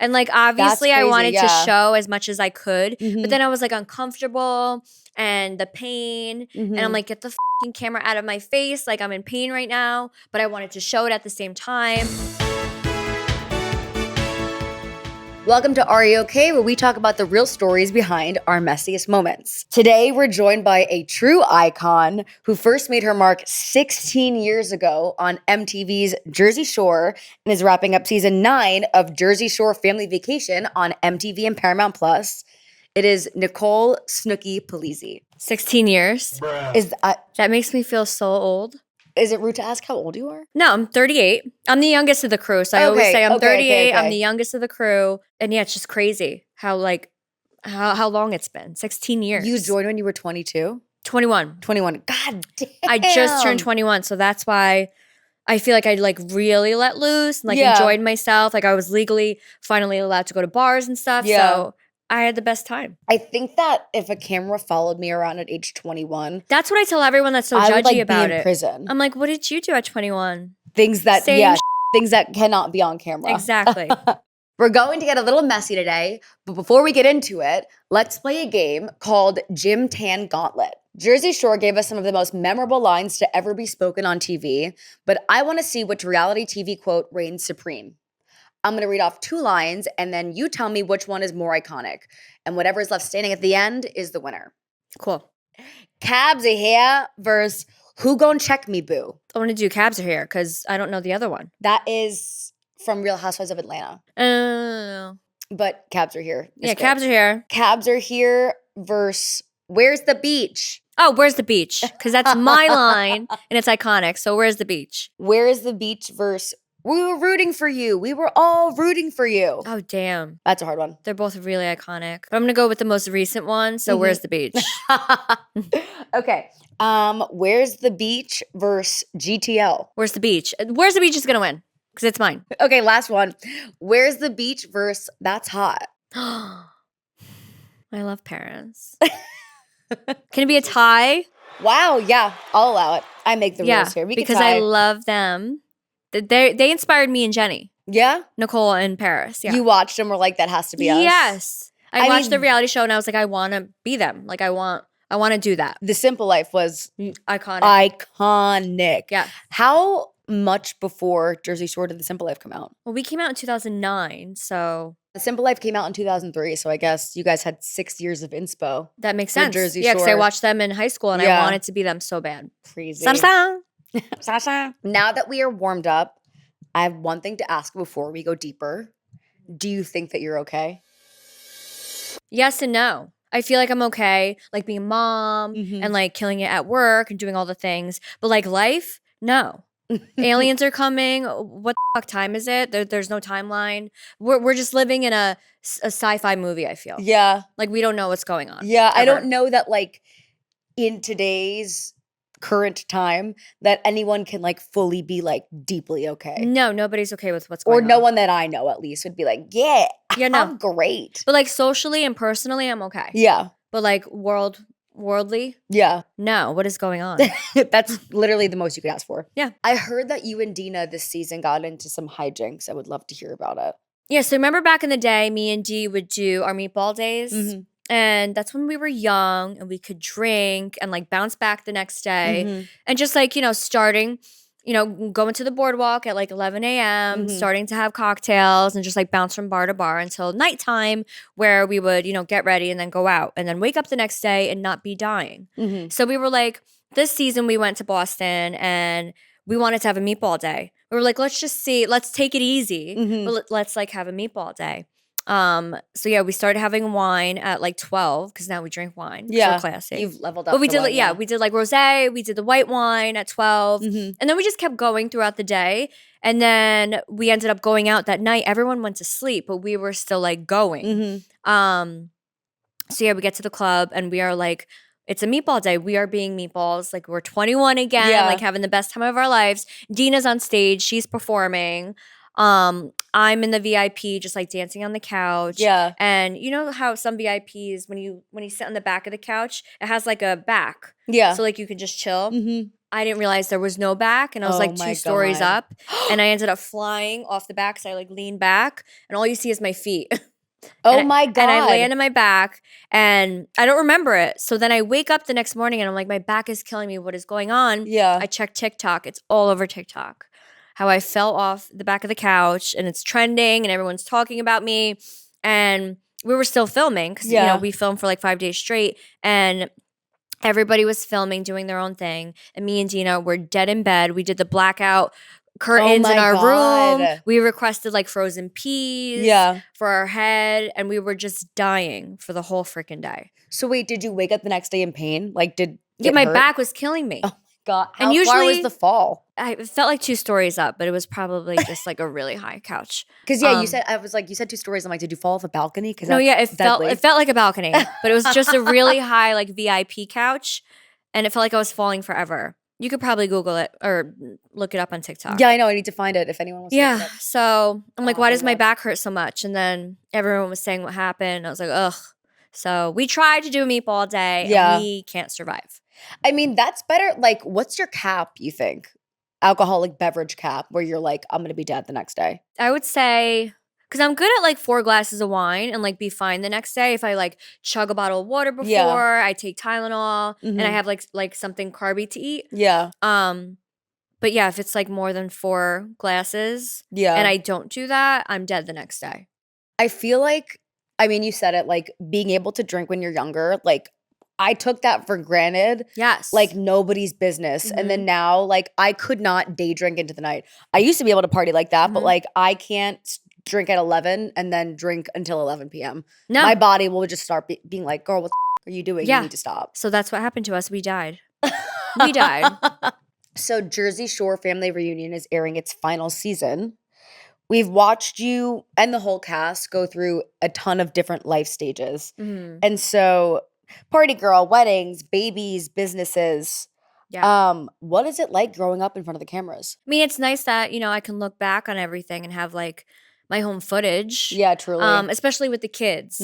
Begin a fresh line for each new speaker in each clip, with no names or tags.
And like obviously I wanted to
yeah.
show as much as I could,
Mhm.
but then I was like uncomfortable and the pain and I'm
Mhm.
like, get the fucking camera out of my face. Like I'm in pain right now, but I wanted to show it at the same time.
Welcome to Are You Okay, where we talk about the real stories behind our messiest moments. Today, we're joined by a true icon who first made her mark 16 years ago on MTV's Jersey Shore and is wrapping up season 9 of Jersey Shore Family Vacation on MTV and Paramount Plus. It is Nicole Snooki Polizzi.
16 years. That makes me feel so old.
Is it rude to ask how old you are?
No, I'm 38. I'm the youngest of the crew. So I always say I'm 38. I'm the youngest of the crew. And yeah, it's just crazy how long it's been. 16 years.
You joined when you were 22?
21.
21. God damn.
I just turned 21. So that's why I feel like I like really let loose and like enjoyed myself. Like I was legally finally allowed to go to bars and stuff.
Yeah.
So I had the best time.
I think that if a camera followed me around at age 21,
that's what I tell everyone that's so
I
judgy
would like
about
be in
it.
prison.
I'm like, what did you do at 21?
Things that things that cannot be on camera.
Exactly.
We're going to get a little messy today, but before we get into it, let's play a game called Gym Tan Gauntlet. Jersey Shore gave us some of the most memorable lines to ever be spoken on TV, but I want to see which reality TV quote reigns supreme. I'm going to read off 2 lines, and then you tell me which one is more iconic. And whatever is left standing at the end is the winner.
Cool.
Cabs are here versus Who Gon' Check Me Boo.
I want to do Cabs are here because I don't know the other one.
That is from Real Housewives of Atlanta.
Oh.
But Cabs are here.
Yeah, Cabs are here.
Cabs are here versus Where's the Beach?
Oh, where's the beach? Because that's my line and it's iconic. So where's the beach?
Where is the beach versus We were rooting for you. We were all rooting for you.
Oh, damn.
That's a hard one.
They're both really iconic. But I'm going to go with the most recent one. So where's the beach?
Okay. Where's the beach versus GTL?
Where's the beach? Where's the beach is going to win because it's mine.
Okay, last one. Where's the beach versus That's Hot?
I love Paris. Can it be a tie?
Wow, yeah. I'll allow it. I make the rules here.
Because I love them. They inspired me and Jenny.
Yeah?
Nicole and Paris. Yeah.
You watched them, were like, that has to be us?
Yes. I watched the reality show and I was like, I want to be them. Like I want to do that.
The Simple Life was
iconic. Yeah.
How much before Jersey Shore did The Simple Life come out?
Well, we came out in 2009, so
The Simple Life came out in 2003, so I guess you guys had 6 years of inspo.
That makes sense.
Jersey
yeah, because
Shore.
I watched them in high school and I wanted to be them so bad.
Crazy.
Sasha.
Now that we are warmed up, I have one thing to ask before we go deeper. Do you think that you're okay?
Yes and no. I feel like I'm okay, like being a mom and like killing it at work and doing all the things. But like life, no. Aliens are coming. What the fuck time is it? There's no timeline. We're just living in a sci-fi movie, I feel.
Yeah.
Like we don't know what's going on.
Yeah,
ever.
I don't know that like in today's current time that anyone can like fully be like deeply okay.
No, nobody's okay with what's going on.
Or no one that I know at least would be like, yeah,
no.
I'm great.
But like socially and personally, I'm okay.
Yeah.
But like worldly?
Yeah.
No, what is going on?
That's literally the most you could ask for.
Yeah.
I heard that you and Dina this season got into some hijinks. I would love to hear about it.
Yeah, so remember back in the day, me and Dee would do our meatball days? And that's when we were young and we could drink and like bounce back the next day. And just like, starting, going to the boardwalk at like 11 a.m., starting to have cocktails and just like bounce from bar to bar until nighttime where we would, get ready and then go out and then wake up the next day and not be dying. So we were like, this season we went to Boston and we wanted to have a meatball day. We were like, let's take it easy. But let's like have a meatball day. So yeah, we started having wine at like 12 because now we drink wine.
Yeah,
so classy.
You've leveled up.
But we did, we did like rosé. We did the white wine at 12, and then we just kept going throughout the day. And then we ended up going out that night. Everyone went to sleep, but we were still like going. So yeah, we get to the club and we are like, it's a meatball day. We are being meatballs. Like we're 21 again, like having the best time of our lives. Dina's on stage. She's performing. I'm in the VIP just like dancing on the couch.
Yeah.
And you know how some VIPs, when you sit on the back of the couch, it has like a back.
Yeah.
So like you can just chill. I didn't realize there was no back, and I was
Oh
like
my
2 stories
God.
up, and I ended up flying off the back. So I like lean back, and all you see is my feet.
Oh
and
my
and I
God.
land on my back, and I don't remember it. So then I wake up the next morning, and I'm like, my back is killing me. What is going on?
Yeah.
I check TikTok. It's all over TikTok. How I fell off the back of the couch, and it's trending, and everyone's talking about me. And we were still filming because
Yeah.
we filmed for like 5 days straight, and everybody was filming, doing their own thing. And me and Dina were dead in bed. We did the blackout curtains in
my
our room.
God.
We requested like frozen peas
Yeah.
for our head. And we were just dying for the whole freaking day.
So wait, did you wake up the next day in pain? Like, did
Yeah,
it
my
hurt?
back was killing me.
Oh my God.
And
How far was
usually-
the fall?
It felt like 2 stories up, but it was probably just like a really high couch.
Because you said, I was like, you said 2 stories. I'm like, did you fall off a balcony? Because
No, yeah, it felt like a balcony, but it was just a really high like VIP couch, and it felt like I was falling forever. You could probably Google it or look it up on TikTok.
Yeah, I know. I need to find it if anyone wants to look it
Yeah.
up.
So I'm like,
Oh,
why does my
congrats.
back hurt so much? And then everyone was saying what happened. I was like, ugh. So we tried to do a meatball day,
Yeah.
and we can't survive.
I mean, that's better. Like, what's your cap, you think? Alcoholic beverage cap, where you're like, I'm going to be dead the next day.
I would say, because I'm good at like 4 glasses of wine and like be fine the next day if I like chug a bottle of water before,
Yeah.
I take Tylenol, and I have like something carby to eat.
Yeah.
But yeah, if it's like more than 4 glasses
Yeah.
and I don't do that, I'm dead the next day.
I feel like, I mean, you said it, like being able to drink when you're younger, like I took that for granted.
Yes.
Like nobody's business. And then now, like, I could not day drink into the night. I used to be able to party like that, but like I can't drink at 11 and then drink until 11 p.m.
No.
My body will just start being like, girl, what the are you doing?
Yeah.
You need to stop.
So that's what happened to us. We died. We died.
So Jersey Shore Family Reunion is airing its final season. We've watched you and the whole cast go through a ton of different life stages. And so party girl, weddings, babies, businesses.
Yeah.
What is it like growing up in front of the cameras?
I mean, it's nice that, I can look back on everything and have like my home footage.
Yeah, truly.
Especially with the kids.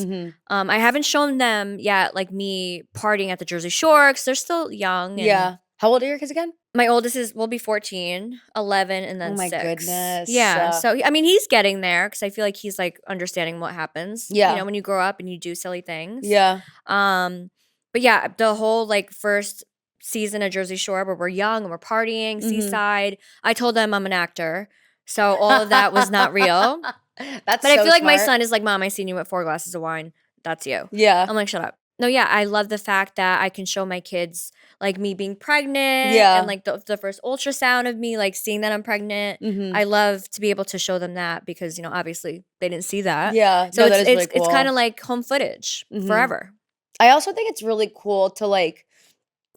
I haven't shown them yet, like me partying at the Jersey Shore because they're still young. And
Yeah. How old are your kids again?
my oldest will be 14, 11, and then 6.
Oh my goodness.
Yeah. So, I mean, he's getting there because I feel like he's like understanding what happens.
Yeah.
When you grow up and you do silly things.
Yeah.
But yeah, the whole like first season of Jersey Shore where we're young and we're partying, seaside. I told them I'm an actor. So all of that was not real.
That's
But I
so
feel like my
smart.
son is like, Mom, I seen you with 4 glasses of wine. That's you.
Yeah.
I'm like, shut up. No, yeah, I love the fact that I can show my kids like me being pregnant
Yeah.
and like the first ultrasound of me, like seeing that I'm pregnant. I love to be able to show them that because, obviously they didn't see that.
Yeah.
So
No,
it's
that is really cool.
it's kind of like home footage forever.
I also think it's really cool to like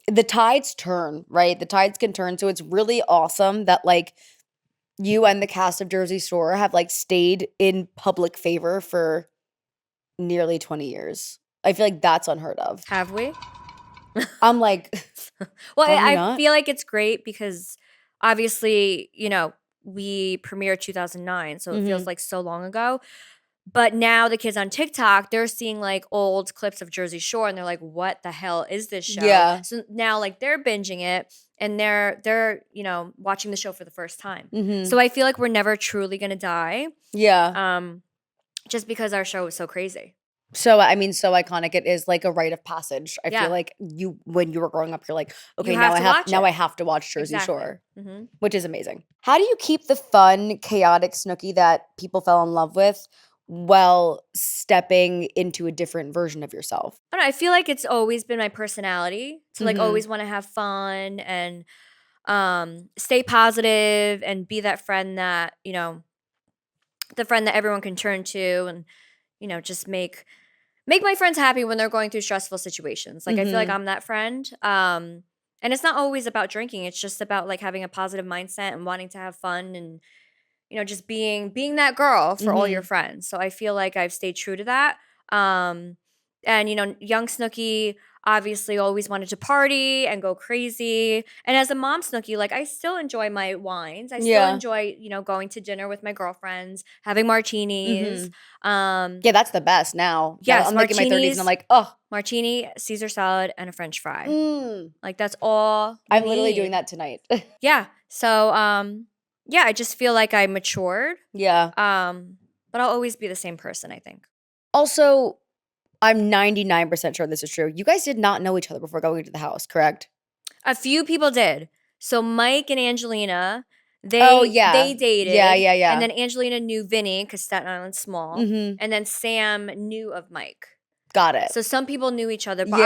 the tides turn, right? The tides can turn. So it's really awesome that like you and the cast of Jersey Shore have like stayed in public favor for nearly 20 years. I feel like that's unheard of.
Have we?
I'm like,
Well,
Probably
I
not.
feel like it's great because obviously, we premiered 2009, so it feels like so long ago. But now the kids on TikTok, they're seeing like old clips of Jersey Shore and they're like, what the hell is this show?
Yeah.
So now like they're binging it and they're watching the show for the first time. So I feel like we're never truly gonna die.
yeah.
Just because our show was so crazy.
So, I mean, so iconic. It is like a rite of passage. I
Yeah.
feel like when you were growing up, you're like, okay,
You
now
have to watch
now
it.
I have to watch Jersey
Exactly.
Shore,
Mhm.
which is amazing. How do you keep the fun, chaotic Snooki that people fell in love with while stepping into a different version of yourself?
I don't know. I feel like it's always been my personality to like
Mhm.
always want to have fun and stay positive and be that friend that, the friend that everyone can turn to and, just make my friends happy when they're going through stressful situations. Like I feel like I'm that friend. And it's not always about drinking. It's just about like having a positive mindset and wanting to have fun and, just being that girl for all your friends. So I feel like I've stayed true to that. And, young Snooki obviously always wanted to party and go crazy. And as a mom Snooki, like I still enjoy my wines. I still enjoy, going to dinner with my girlfriends, having martinis.
Yeah, that's the best now.
Yes,
I'm like in my 30s and I'm like,
martini, Caesar salad, and a French fry.
Mm.
Like that's all
I'm literally doing that tonight.
Yeah. So, yeah, I just feel like I matured.
Yeah.
But I'll always be the same person, I think.
Also, I'm 99% sure this is true. You guys did not know each other before going into the house, correct?
A few people did. So Mike and Angelina, they dated.
Yeah.
And then Angelina knew Vinny because Staten Island's small.
Mm-hmm.
And then Sam knew of Mike.
Got it.
So some people knew each other, but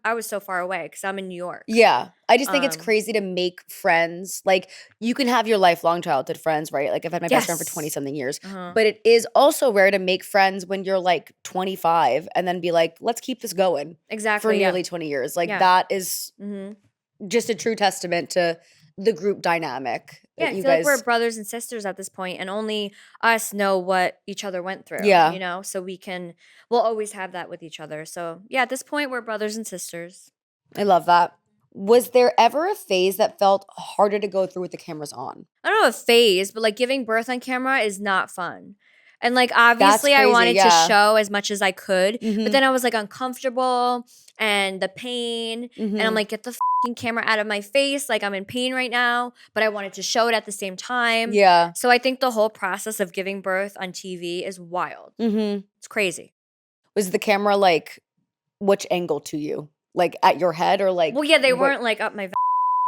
I was so far away because I'm in New York.
Yeah. I just think it's crazy to make friends. Like, you can have your lifelong childhood friends, right? Like, I've had my best friend for 20-something years. But it is also rare to make friends when you're, like, 25 and then be like, let's keep this going.
Exactly.
For nearly 20 years. Like, that is just a true testament to the group dynamic.
Yeah, I feel like we're brothers and sisters at this point, and only us know what each other went through.
Yeah.
So we'll always have that with each other. So yeah, at this point, we're brothers and sisters.
I love that. Was there ever a phase that felt harder to go through with the cameras on?
I don't know a phase, but like giving birth on camera is not fun. And like obviously I wanted to show as much as I could, but then I was like uncomfortable and the pain, and I'm like, get the fucking camera out of my face. Like I'm in pain right now, but I wanted to show it at the same time.
Yeah.
So I think the whole process of giving birth on TV is wild. It's crazy.
Was the camera like which angle to you? Like at your head or like?
Well, yeah, they weren't like up my.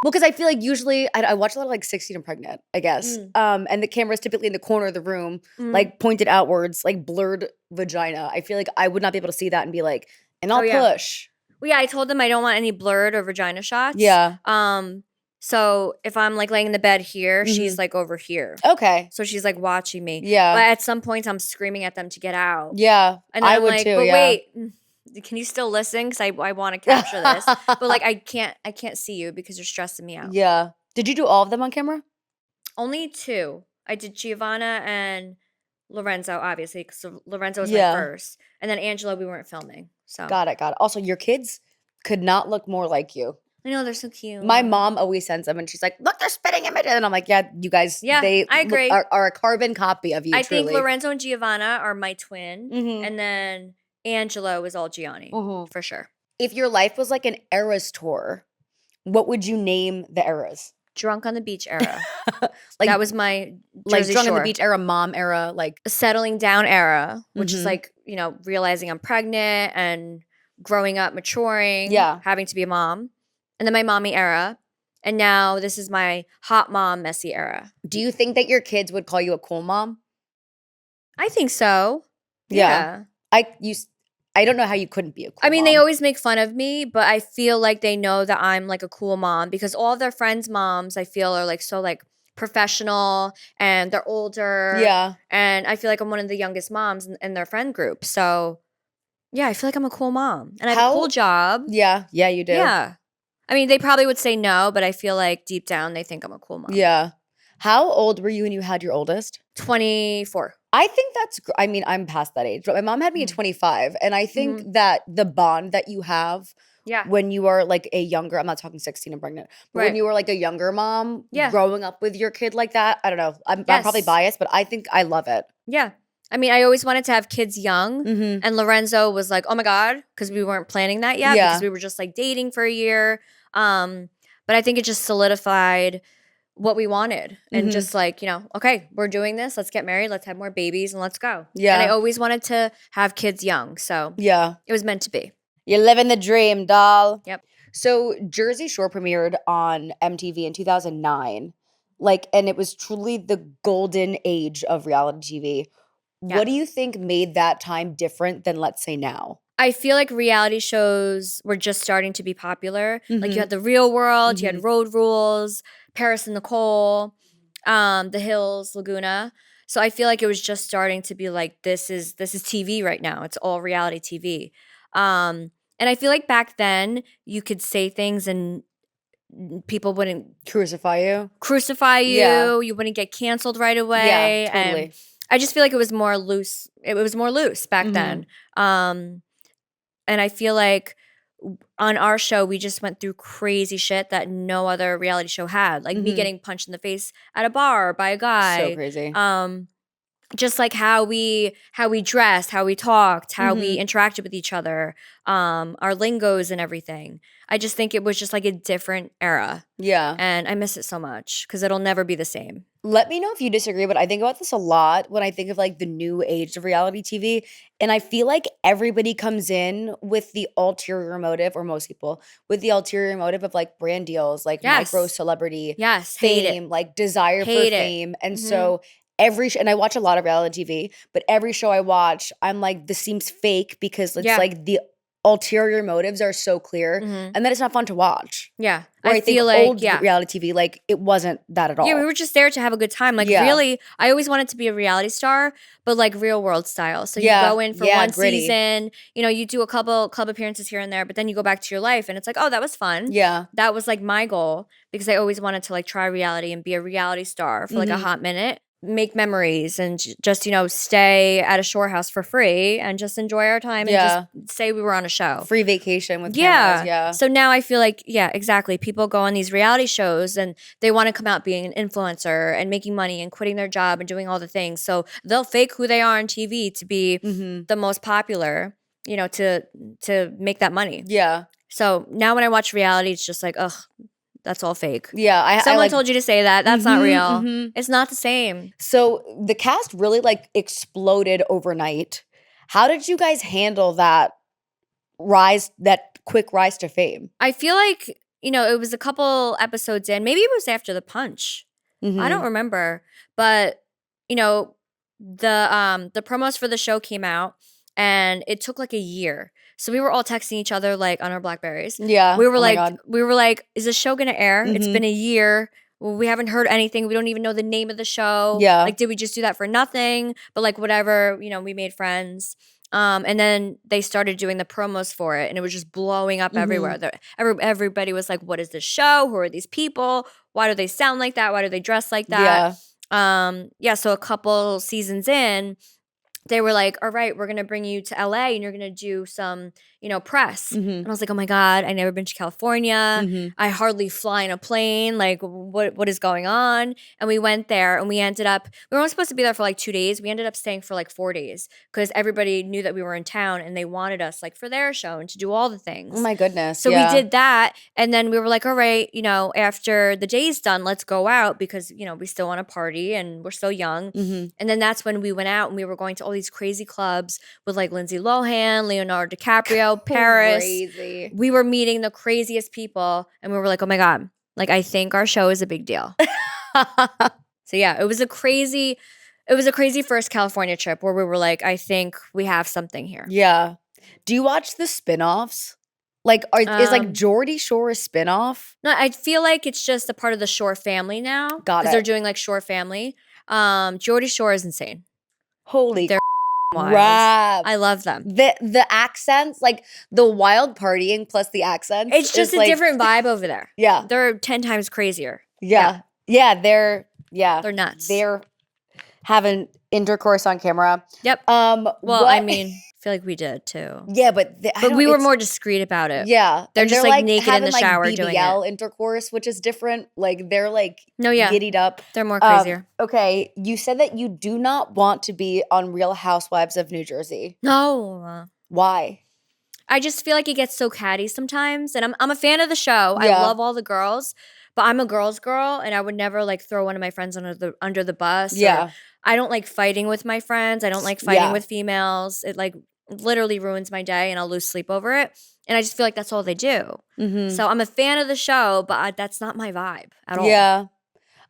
Well, because I feel like usually I watch a lot of like 16 and Pregnant, I guess. And the camera's typically in the corner of the room, like pointed outwards, like blurred vagina. I feel like I would not be able to see that and be like, and I'll push.
Well, yeah, I told them I don't want any blurred or vagina shots.
Yeah.
So if I'm like laying in the bed here, she's like over here.
Okay.
So she's like watching me.
Yeah.
But at some points I'm screaming at them to get out.
Yeah.
And
I
I'm
would
like,
too.
but
Yeah.
wait, can you still listen? Because I want to capture this. But like I can't see you because you're stressing me out.
Yeah. Did you do all of them on camera?
Only 2. I did Giovanna and Lorenzo, obviously, because Lorenzo was my first. And then Angela, we weren't filming. So
Got it. Also, your kids could not look more like you.
I know, they're so cute.
My mom always sends them and she's like, look, they're spitting images. And I'm like, yeah, you guys, they
I agree.
Are a carbon copy of you,
I
truly.
think Lorenzo and Giovanna are my twin. And then Angelo is all Gianni, for sure.
If your life was like an Eras tour, what would you name the eras?
Drunk on the Beach era.
Like,
that was my
like
Jersey
Drunk
Shore.
on the Beach era, mom era, like
settling down era, which is like, realizing I'm pregnant and growing up, maturing, having to be a mom. And then my mommy era. And now this is my hot mom, messy era.
Do you think that your kids would call you a cool mom?
I think so. Yeah.
I don't know how you couldn't be a cool mom.
They always make fun of me, but I feel like they know that I'm like a cool mom because all of their friends' moms, I feel, are like so like professional and they're older.
Yeah.
And I feel like I'm one of the youngest moms in their friend group. So yeah, I feel like I'm a cool mom. And I have a cool job.
Yeah. Yeah, you do.
Yeah. They probably would say no, but I feel like deep down they think I'm a cool mom.
Yeah. How old were you when you had your oldest?
24.
I think that's, I'm past that age, but my mom had me at 25. And I think that the bond that you have when you are like a younger, I'm not talking 16 and pregnant, but when you were like a younger mom, growing up with your kid like that, I don't know. I'm probably biased, but I think I love it.
Yeah. I always wanted to have kids young. And Lorenzo was like, oh my God, because we weren't planning that yet because we were just like dating for a year. But I think it just solidified what we wanted and just like, okay, we're doing this. Let's get married. Let's have more babies and let's go. Yeah. And I always wanted to have kids young. So yeah, it was meant to be.
You're living the dream, doll.
Yep.
So Jersey Shore premiered on MTV in 2009. And it was truly the golden age of reality TV. Yeah. What do you think made that time different than, let's say, now?
I feel like reality shows were just starting to be popular. Like you had The Real World, you had Road Rules, Paris and Nicole, The Hills, Laguna. So I feel like it was just starting to be like, this is TV right now. It's all reality TV. And I feel like back then you could say things and people wouldn't
crucify you.
Yeah. You wouldn't get canceled right away.
Yeah, totally.
And I just feel like it was more loose. It was more loose back then. And I feel like on our show, we just went through crazy shit that no other reality show had. Like me getting punched in the face at a bar by a guy.
So crazy.
Just like how we dressed, how we talked, how we interacted with each other, our lingos and everything. I just think it was just like a different era.
Yeah.
And I miss it so much because it'll never be the same.
Let me know if you disagree, but I think about this a lot when I think of like the new age of reality TV. And I feel like everybody comes in with the ulterior motive, or most people, with the ulterior motive of like brand deals, like micro celebrity, fame, like desire for fame. And so and I watch a lot of reality TV, but every show I watch, I'm like, this seems fake because it's like the ulterior motives are so clear and then it's not fun to watch.
Yeah.
Where I feel like old reality TV, like it wasn't that at all.
Yeah, we were just there to have a good time. Like really, I always wanted to be a reality star, but like real world style. So you go in for one season, you know, you do a couple club appearances here and there, but then you go back to your life and it's like, oh, that was fun.
Yeah.
That was like my goal because I always wanted to like try reality and be a reality star for like a hot minute. Make memories and just, you know, stay at a shore house for free and just enjoy our time and just say we were on a show.
Free vacation with cameras, yeah.
So now I feel like, exactly. People go on these reality shows and they want to come out being an influencer and making money and quitting their job and doing all the things. So they'll fake who they are on TV to be the most popular, you know, to make that money.
Yeah.
So now when I watch reality, it's just like, ugh. That's all fake.
Yeah.
Someone told you to say that. That's not real. It's not the same.
So the cast really like exploded overnight. How did you guys handle that quick rise to fame?
I feel like, you know, it was a couple episodes in. Maybe it was after the punch. I don't remember. But, you know, the promos for the show came out and it took like a year. So we were all texting each other like on our Blackberries.
Yeah.
We were like, is the show gonna air? It's been a year. Well, we haven't heard anything. We don't even know the name of the show.
Yeah.
Like, did we just do that for nothing? But like whatever, you know, we made friends. And then they started doing the promos for it and it was just blowing up everywhere. Everybody was like, what is this show? Who are these people? Why do they sound like that? Why do they dress like that? Yeah. So a couple seasons in, they were like, all right, we're going to bring you to LA and you're going to do some, you know, press. And I was like, oh my God, I never been to California. I hardly fly in a plane. Like what is going on? And we went there and we were only supposed to be there for like 2 days. We ended up staying for like 4 days because everybody knew that we were in town and they wanted us like for their show and to do all the things.
Oh my goodness.
So we did that. And then we were like, all right, you know, after the day's done, let's go out because, you know, we still want to party and we're so young. And then that's when we went out and we were going to all these crazy clubs with like Lindsay Lohan, Leonardo DiCaprio, Paris.
Crazy.
We were meeting the craziest people and we were like, oh my God, like I think our show is a big deal. So yeah, it was a crazy first California trip where we were like, I think we have something here.
Yeah. Do you watch the spinoffs? Like, is like Geordie Shore a spinoff?
No, I feel like it's just a part of the Shore family now.
Got it.
Because they're doing like Shore family. Geordie Shore is insane.
Holy
They're wild.
Rap.
I love them.
The accents, like the wild partying plus the accents.
It's just a
like,
different vibe over there.
Yeah.
They're 10 times crazier.
Yeah, they're
nuts.
They're having intercourse on camera.
Yep. Well, I mean, I feel like we did too.
Yeah, but
we were more discreet about it.
Yeah,
they're just like naked in the shower
like
doing
BBL
it.
Intercourse, which is different. Like they're like giddied up.
They're more crazier.
Okay, you said that you do not want to be on Real Housewives of New Jersey.
No.
Why?
I just feel like it gets so catty sometimes, and I'm a fan of the show. I love all the girls, but I'm a girl's girl, and I would never like throw one of my friends under the bus.
Yeah.
I don't like fighting with my friends. I don't like fighting with females. It like literally ruins my day and I'll lose sleep over it. And I just feel like that's all they do. So I'm a fan of the show, but that's not my vibe at all.
Yeah.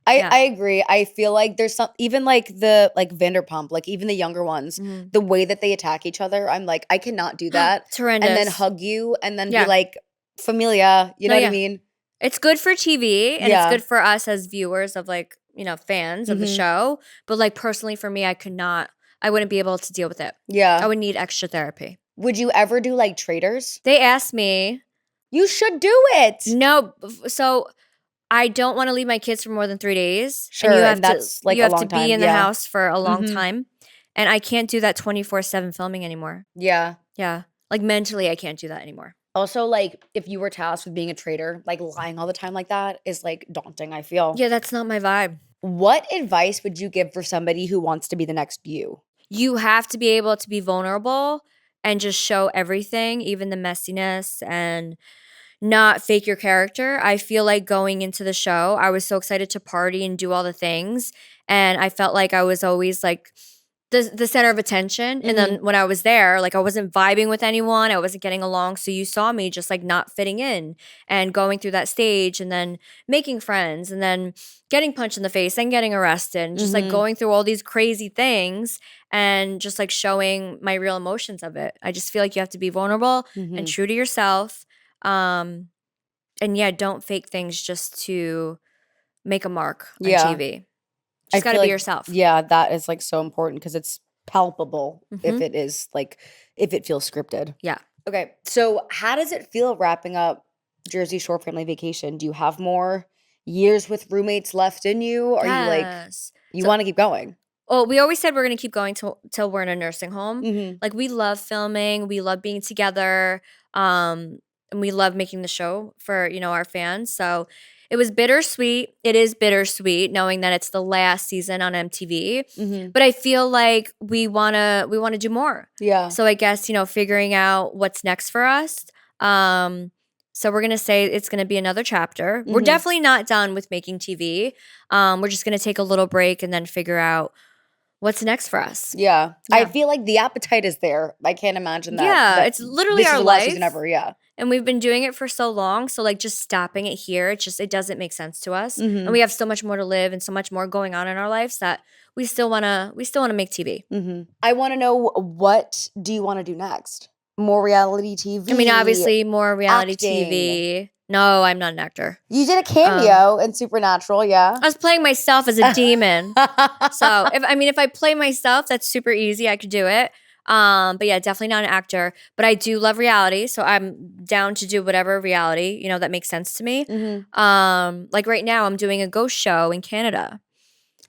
I agree. I feel like there's some, even like the like Vanderpump, like even the younger ones, the way that they attack each other, I'm like, I cannot do that.
It's horrendous.
And then hug you and then be like, familia, you know what I mean?
It's good for TV and it's good for us as viewers of like, you know, fans of the show. But like personally for me, I wouldn't be able to deal with it.
Yeah.
I would need extra therapy.
Would you ever do like Traitors?
They asked me.
You should do it.
No. So I don't want to leave my kids for more than 3 days.
Sure.
And you have
that's
to,
like
you
a
have
long
to be
time.
in the house for a long time. And I can't do that 24/7 filming anymore.
Yeah.
Yeah. Like mentally, I can't do that anymore.
Also, like, if you were tasked with being a traitor, like lying all the time like that is like daunting, I feel.
Yeah, that's not my vibe.
What advice would you give for somebody who wants to be the next you?
You have to be able to be vulnerable and just show everything, even the messiness, and not fake your character. I feel like going into the show, I was so excited to party and do all the things. And I felt like I was always like the center of attention. And then when I was there, like I wasn't vibing with anyone. I wasn't getting along. So you saw me just like not fitting in and going through that stage and then making friends and then getting punched in the face and getting arrested and just like going through all these crazy things and just like showing my real emotions of it. I just feel like you have to be vulnerable and true to yourself. And yeah, don't fake things just to make a mark on TV. Just got to be yourself.
Yeah, that is like so important because it's palpable if it is like, if it feels scripted.
Yeah.
Okay, so how does it feel wrapping up Jersey Shore Family Vacation? Do you have more years with roommates left in you? Are you like, you want to keep going?
Oh, we always said we're going to keep going till we're in a nursing home. Like we love filming. We love being together. And we love making the show for, our fans. So it was bittersweet. It is bittersweet knowing that it's the last season on MTV. But I feel like we wanna do more.
Yeah.
So I guess, figuring out what's next for us. So we're gonna say it's gonna be another chapter. We're definitely not done with making TV. We're just gonna take a little break and then figure out what's next for us.
Yeah. I feel like the appetite is there. I can't imagine that.
Yeah, it's literally
this
our
is the
life.
last season ever. Yeah.
And we've been doing it for so long. So like just stopping it here, it doesn't make sense to us. And we have so much more to live and so much more going on in our lives that we still wanna make TV.
I want to know, what do you want to do next? More reality TV?
I mean, obviously more reality
acting.
TV. No, I'm not an actor.
You did a cameo in Supernatural, yeah?
I was playing myself as a demon. So if I play myself, that's super easy. I could do it. But yeah, definitely not an actor. But I do love reality, so I'm down to do whatever reality, that makes sense to me. Like right now, I'm doing a ghost show in Canada.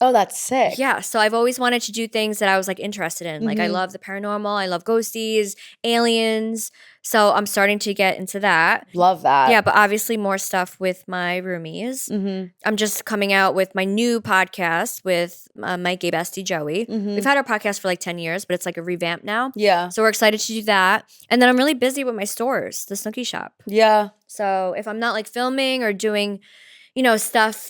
Oh, that's sick.
Yeah, so I've always wanted to do things that I was like interested in. Like I love the paranormal, I love ghosties, aliens. So I'm starting to get into that.
Love that.
Yeah, but obviously more stuff with my roomies. I'm just coming out with my new podcast with my gay bestie Joey. We've had our podcast for like 10 years, but it's like a revamp now.
Yeah.
So we're excited to do that. And then I'm really busy with my stores, the Snooki shop.
Yeah.
So if I'm not like filming or doing, stuff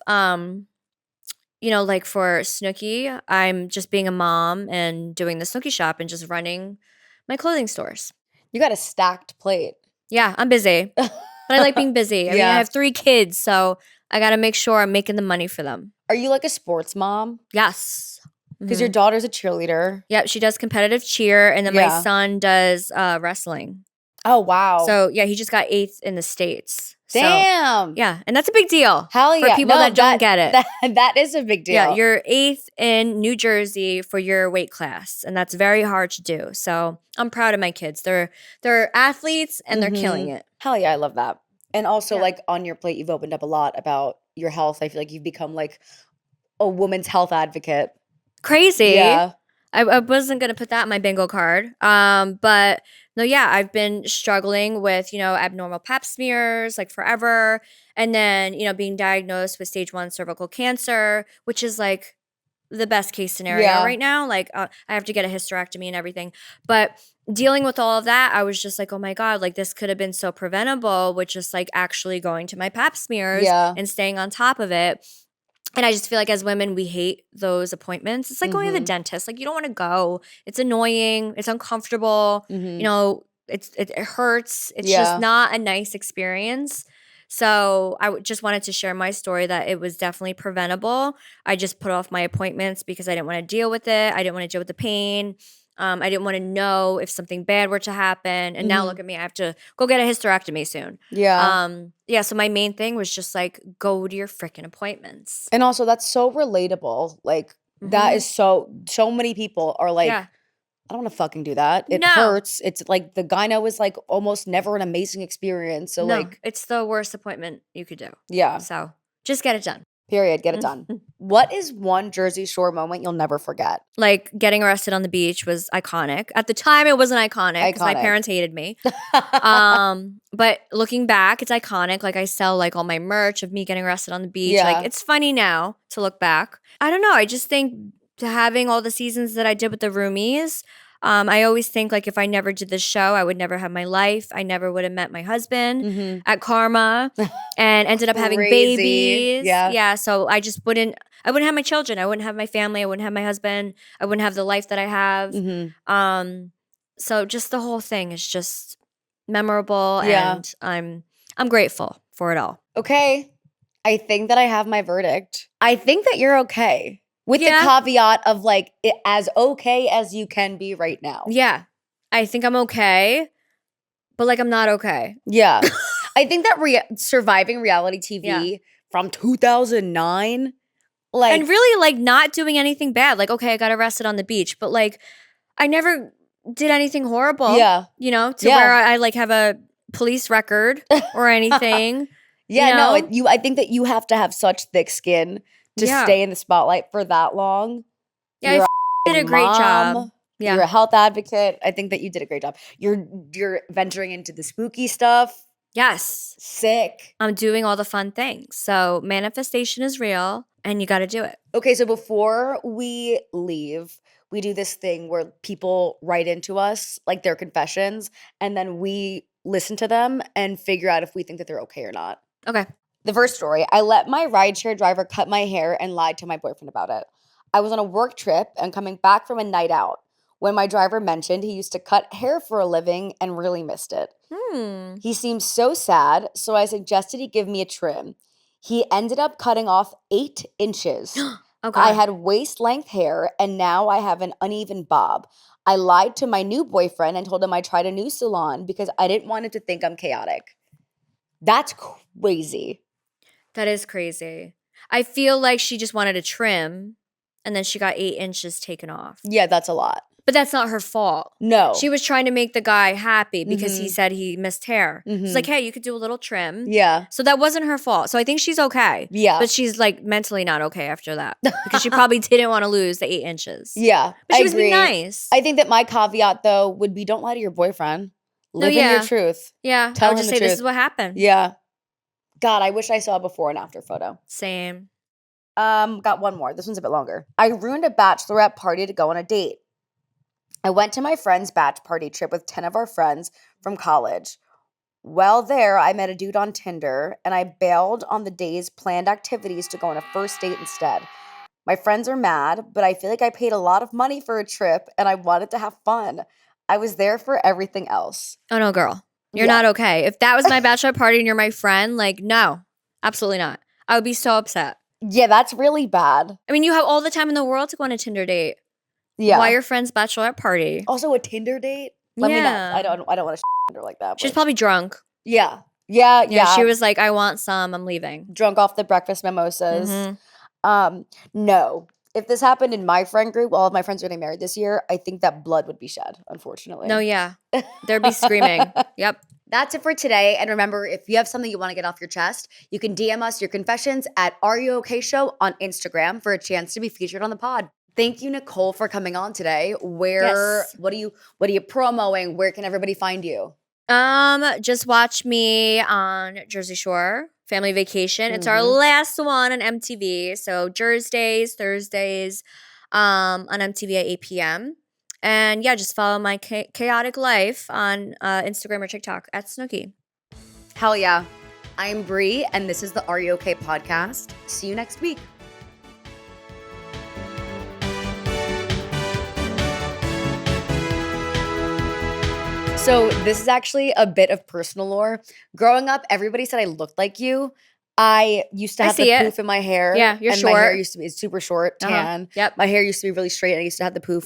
like for Snooki, I'm just being a mom and doing the Snooki shop and just running my clothing stores.
You got a stacked plate.
Yeah, I'm busy. But I like being busy. I mean, I have 3 kids, so I got to make sure I'm making the money for them.
Are you like a sports mom?
Yes.
Because your daughter's a cheerleader.
Yep, she does competitive cheer, and then my son does wrestling.
Oh, wow.
So, yeah, he just got 8th in the States.
Damn.
So, yeah, and that's a big deal.
Hell yeah.
For people that don't get it.
That is a big deal.
Yeah, you're 8th in New Jersey for your weight class, and that's very hard to do. So I'm proud of my kids. They're athletes, and they're killing it.
Hell yeah, I love that. And also, like, on your plate, you've opened up a lot about your health. I feel like you've become, like, a woman's health advocate.
Crazy.
Yeah.
I wasn't going to put that in my bingo card. But no, yeah, I've been struggling with, abnormal pap smears like forever. And then, being diagnosed with stage 1 cervical cancer, which is like the best case scenario right now. Like I have to get a hysterectomy and everything. But dealing with all of that, I was just like, oh my God, like this could have been so preventable with just like actually going to my pap smears and staying on top of it. And I just feel like as women, we hate those appointments. It's like going to the dentist. Like you don't want to go. It's annoying. It's uncomfortable. It hurts. It's just not a nice experience. So I just wanted to share my story that it was definitely preventable. I just put off my appointments because I didn't want to deal with it. I didn't want to deal with the pain. I didn't want to know if something bad were to happen. And now look at me. I have to go get a hysterectomy soon. Yeah. So my main thing was just like, go to your freaking appointments.
And also that's so relatable. Like that is so many people are like, I don't want to fucking do that. It hurts. It's like the gyno is like almost never an amazing experience. So like
it's the worst appointment you could do.
Yeah.
So just get it done.
Period. Get it done. What is one Jersey Shore moment you'll never forget?
Like getting arrested on the beach was iconic. At the time, it wasn't iconic because my parents hated me. But looking back, it's iconic. Like I sell like all my merch of me getting arrested on the beach.
Yeah.
Like it's funny now to look back. I don't know. I just think having all the seasons that I did with the roomies, I always think like if I never did this show, I would never have my life. I never would have met my husband at Karma and ended up having babies. Yeah. So I wouldn't have my children. I wouldn't have my family. I wouldn't have my husband. I wouldn't have the life that I have. So just the whole thing is just memorable and I'm grateful for it all.
Okay. I think that I have my verdict. I think that you're okay. With the caveat of like it as okay as you can be right now.
Yeah. I think I'm okay, but like I'm not okay.
Yeah. I think that surviving reality TV from 2009, like.
And really like not doing anything bad. Like, okay, I got arrested on the beach, but like I never did anything horrible.
Yeah.
You know, to where I like have a police record or anything.
Yeah, you know? No, I think that you have to have such thick skin to stay in the spotlight for that long.
Yeah, I did a great job. Yeah.
You're a health advocate. I think that you did a great job. You're venturing into the spooky stuff.
Yes.
Sick.
I'm doing all the fun things. So manifestation is real and you got to do it.
Okay, so before we leave, we do this thing where people write into us like their confessions and then we listen to them and figure out if we think that they're okay or not.
Okay.
The first story, I let my rideshare driver cut my hair and lied to my boyfriend about it. I was on a work trip and coming back from a night out when my driver mentioned he used to cut hair for a living and really missed it. He seemed so sad, so I suggested he give me a trim. He ended up cutting off 8 inches.
Okay.
I had waist-length hair and now I have an uneven bob. I lied to my new boyfriend and told him I tried a new salon because I didn't want him to think I'm chaotic. That's crazy.
That is crazy. I feel like she just wanted a trim and then she got 8 inches taken off.
Yeah, that's a lot.
But that's not her fault.
No.
She was trying to make the guy happy because he said he missed hair. It's like, hey, you could do a little trim.
Yeah.
So that wasn't her fault. So I think she's okay.
Yeah.
But she's like mentally not okay after that because she probably didn't want to lose the 8 inches.
Yeah.
But she
I
was
agree.
being nice.
I think that my caveat, though, would be don't lie to your boyfriend. Live in your truth.
Yeah.
Tell
I would
him
just
the
say
truth.
this is what happened.
Yeah. God, I wish I saw a before and after photo.
Same.
Got one more. This one's a bit longer. I ruined a bachelorette party to go on a date. I went to my friend's batch party trip with 10 of our friends from college. While there, I met a dude on Tinder, and I bailed on the day's planned activities to go on a first date instead. My friends are mad, but I feel like I paid a lot of money for a trip, and I wanted to have fun. I was there for everything else.
Oh, no, girl. You're not okay. If that was my bachelor party and you're my friend, like, no, absolutely not. I would be so upset.
Yeah, that's really bad.
I mean, you have all the time in the world to go on a Tinder date.
Yeah.
Why your friend's bachelorette party?
Also, a Tinder date? Let me know. I don't want to Tinder like that.
She's probably drunk.
Yeah.
She was like, I want some. I'm leaving.
Drunk off the breakfast mimosas. No. If this happened in my friend group, all of my friends are getting married this year, I think that blood would be shed, unfortunately.
No, yeah. There'd be screaming. Yep.
That's it for today. And remember, if you have something you want to get off your chest, you can DM us your confessions at Are You Okay Show on Instagram for a chance to be featured on the pod. Thank you, Nicole, for coming on today. What are you promoting? Where can everybody find you?
Just watch me on Jersey Shore. Family Vacation. It's our last one on MTV. So Thursdays, on MTV at 8 p.m. And yeah, just follow my chaotic life on Instagram or TikTok at Snooki.
Hell yeah. I'm Bree, and this is the Are You Okay podcast. See you next week. So this is actually a bit of personal lore. Growing up, everybody said I looked like you. I used to have the poof in my hair.
Yeah, you're
and
short.
my hair used to be super short, tan.
Yep.
My hair used to be really straight, and I used to have the poof